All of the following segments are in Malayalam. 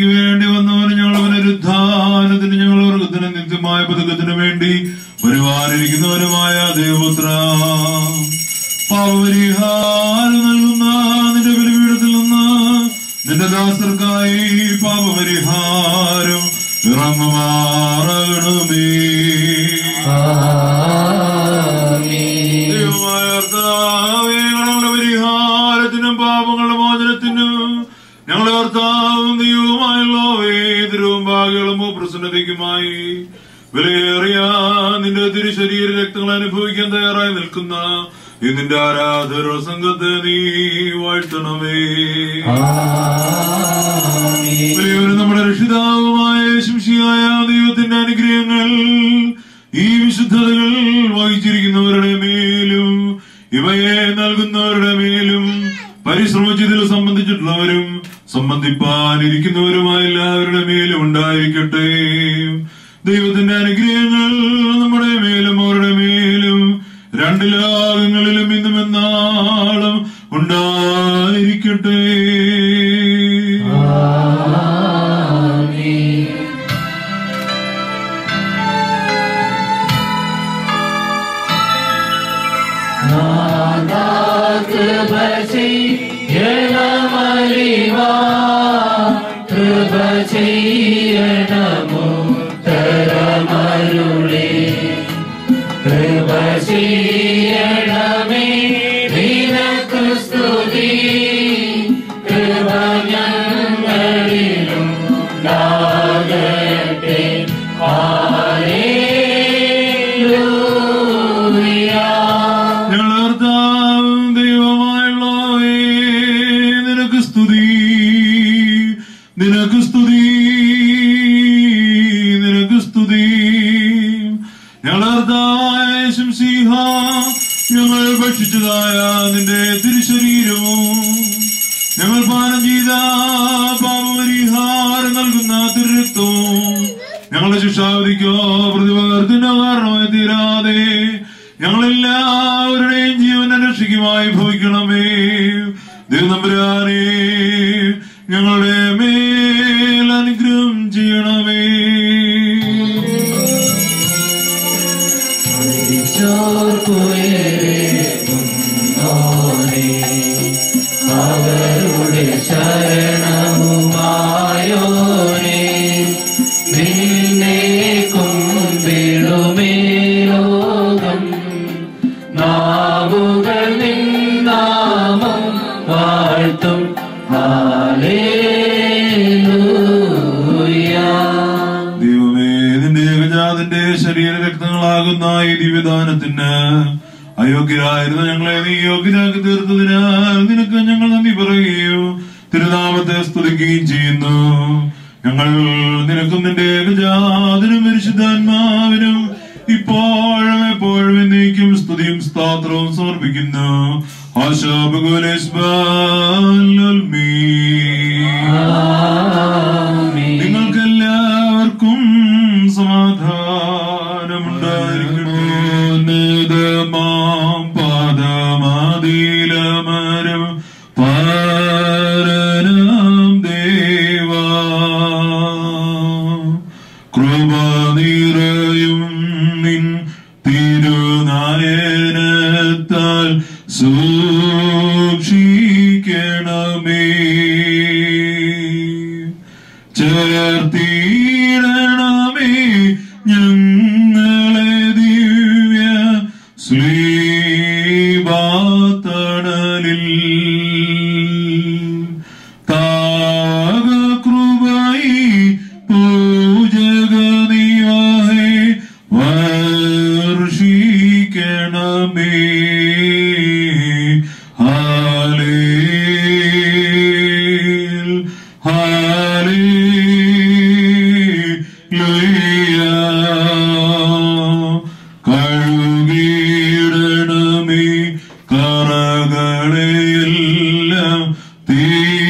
വേണ്ടി വന്നവന് ഞങ്ങൾ പുനരുദ്ധാനത്തിന് ഞങ്ങൾ വർഗത്തിന് നിത്യമായ പതുക്കത്തിന് വേണ്ടി പരിപാലിരിക്കുന്നവരുമായ ദൈവപുത്ര പാപപരിഹാരം നൽകുന്ന നിന്റെ ബലിപീഠത്തിൽ നിന്ന് നിന്റെ ദാസർക്കായി പാപപരിഹാരം ഇറങ്ങുമാറണമേ. ദൈവമായ കർത്താവേ, ഞങ്ങളുടെ പരിഹാരത്തിനും പാപങ്ങളുടെ മോചനത്തിനും ഞങ്ങളുടെ കർത്താവും ദൈവവുമായുള്ളവേ തിരുവും ഭാഗ്യങ്ങളും പ്രസന്നതയ്ക്കുമായി വിലയേറിയ നിന്റെ തിരുശരീര രക്തങ്ങൾ അനുഭവിക്കാൻ തയ്യാറായി നിൽക്കുന്ന നിന്റെ ആരാധന സംഘത്തെ നീ വാഴ്ത്തണമേ. വലിയൊരു നമ്മുടെ രക്ഷിതാവുമായ ശംശിയായ ദൈവത്തിന്റെ അനുഗ്രഹങ്ങൾ ഈ വിശുദ്ധതകൾ വഹിച്ചിരിക്കുന്നവരുടെ മേലും ഇവയെ നൽകുന്നവരുടെ മേലും പരിശ്രമിച്ചതിൽ സംബന്ധിച്ചിട്ടുള്ളവരും സംബന്ധിപ്പാനിരിക്കുന്നവരുമായ എല്ലാവരുടെ മേലും ഉണ്ടായിരിക്കട്ടെ. ദൈവത്തിന്റെ അനുഗ്രഹങ്ങൾ നമ്മുടെ മേലും അവരുടെ മേലും രണ്ട് ലോകങ്ങളിലും ഇന്നും എന്നാളും ഉണ്ടായിരിക്കട്ടെ. ഞങ്ങൾ ഭക്ഷിച്ചതായ നിന്റെ തിരുശരീരവും ഞങ്ങൾ പാനം ചെയ്ത പാപപരിഹാരം നൽകുന്ന തിരുരക്തവും ഞങ്ങളുടെ ശിക്ഷാവിധിക്കോ പ്രതിപകർത്തിനോ കാരണമായി തീരാതെ ഞങ്ങളെല്ലാവരുടെയും ജീവനെ രക്ഷിക്കുമായി ഭവിക്കണമേ. ദൈവതമ്പുരാനേ, ഞങ്ങളുടെ മേൽ അനുഗ്രഹം ചെയ്യണമേ. അവരുടെ ശരണവുമായോനെ നിന്നെ കുമ്പിടുമേ ലോകം നാവുകൾ നിന്നാമം വാഴ്ത്തും. ദൈവമേ, നിന്റെ ഏകജാതന്റെ ശരീര രക്തങ്ങളാകുന്ന ഈ ദിവ്യദാനത്തിന് അയോഗ്യരായിരുന്ന ഞങ്ങളെ നീ യോഗ്യരാക്കി തീർത്തതിനാൽ നിനക്ക് ഞങ്ങൾ നന്ദി പറയുകയോ തിരുനാമത്തെ സ്തുതിക്കുകയും ചെയ്യുന്നു. ഞങ്ങൾ നിനക്കും നിന്റെ ഏകജാതനും പരിശുദ്ധാത്മാവിനും ഇപ്പോഴും എപ്പോഴും എന്നേക്കും സ്തുതിയും സ്തോത്രവും സമർപ്പിക്കുന്നു. നിങ്ങൾക്കെല്ലാവർക്കും സമാധാനമുണ്ടായിരിക്കട്ടെ. പാദമാതിലമരം പാരണം ദേവാ കൃപ നിറയും നിൻ തിരുനയനത്താൽ സൂക്ഷിക്കണമേ. ചേർത്തിടണമേ ഞങ്ങളെ ദിവ്യ ശ്ലീബാതണലിൽ. താകകൃപൈ പൂജക നിവാഹേ വർഷിക്കണമേ. കഴുകിയിടണമേ കറകളെയെല്ലാം തീരുസോപ്പായാൽ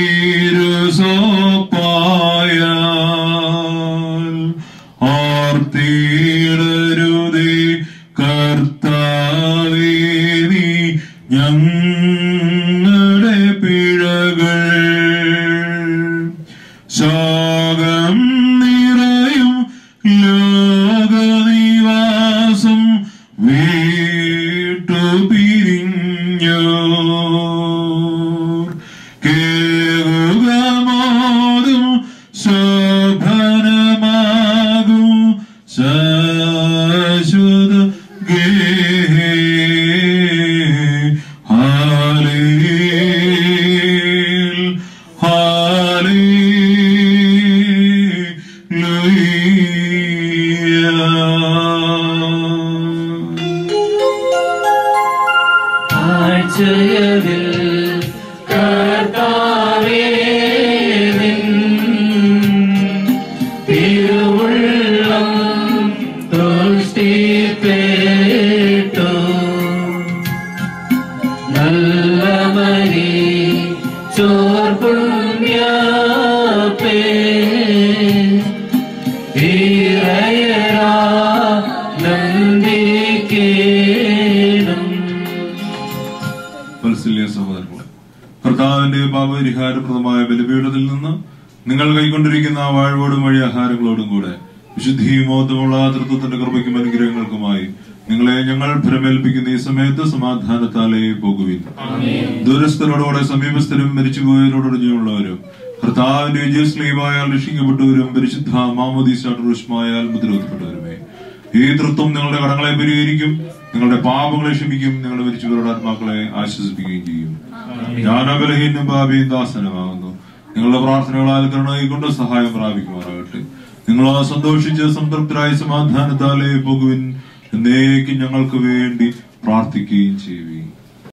ആർത്തിടരുതേ കർത്താവേ നീ ഞങ്ങളുടെ പിഴകൾ. പാപപരിഹാരപ്രദമായ ബലിപീഠത്തിൽ നിന്ന് നിങ്ങൾ കൈക്കൊണ്ടിരിക്കുന്ന വാഴ്വോടും വഴി ആഹാരങ്ങളോടും കൂടെ വിശുദ്ധിയും മോത്തമുള്ള തൃത്വത്തിന്റെ കൃപയ്ക്കും അനുഗ്രഹങ്ങൾക്കുമായി നിങ്ങളെ ഞങ്ങൾ ഭരമേൽപ്പിക്കുന്ന ഈ സമയത്ത് സമാധാനത്താലേ പോകുവിൻ. ദൂരസ്ഥരോടുകൂടെ സമീപസ്ഥരും മരിച്ചുപോയവരോടൊഴിഞ്ഞുള്ളവരും കർത്താവിന്റെ വിജയസ്ലീവായാൽ രക്ഷിക്കപ്പെട്ടവരും പരിശുദ്ധ മാമോദീസായാൽ മുദ്രവെക്കപ്പെട്ടവരുമേ, ഈ തൃത്വം നിങ്ങളുടെ കടങ്ങളെ പരിഹരിക്കും, നിങ്ങളുടെ പാപങ്ങളെ ക്ഷമിക്കും, നിങ്ങളുടെ മരിച്ചവരുടെ ആത്മാക്കളെ ആശ്വസിപ്പിക്കുകയും ചെയ്യും. ഞാൻ ബലഹീനം പാപിയും ദാസനമാകുന്നു. നിങ്ങളുടെ പ്രാർത്ഥനകളാൽ കരുണകൊണ്ട് സഹായം പ്രാപിക്കുമാറാകട്ടെ. നിങ്ങൾ സന്തോഷിച്ച് സംതൃപ്തരായി സമാധാനത്താലേ പോകുവിൻ എന്നേക്കും ഞങ്ങൾക്ക് വേണ്ടി പ്രാർത്ഥിക്കുകയും ചെയ്യുകയും.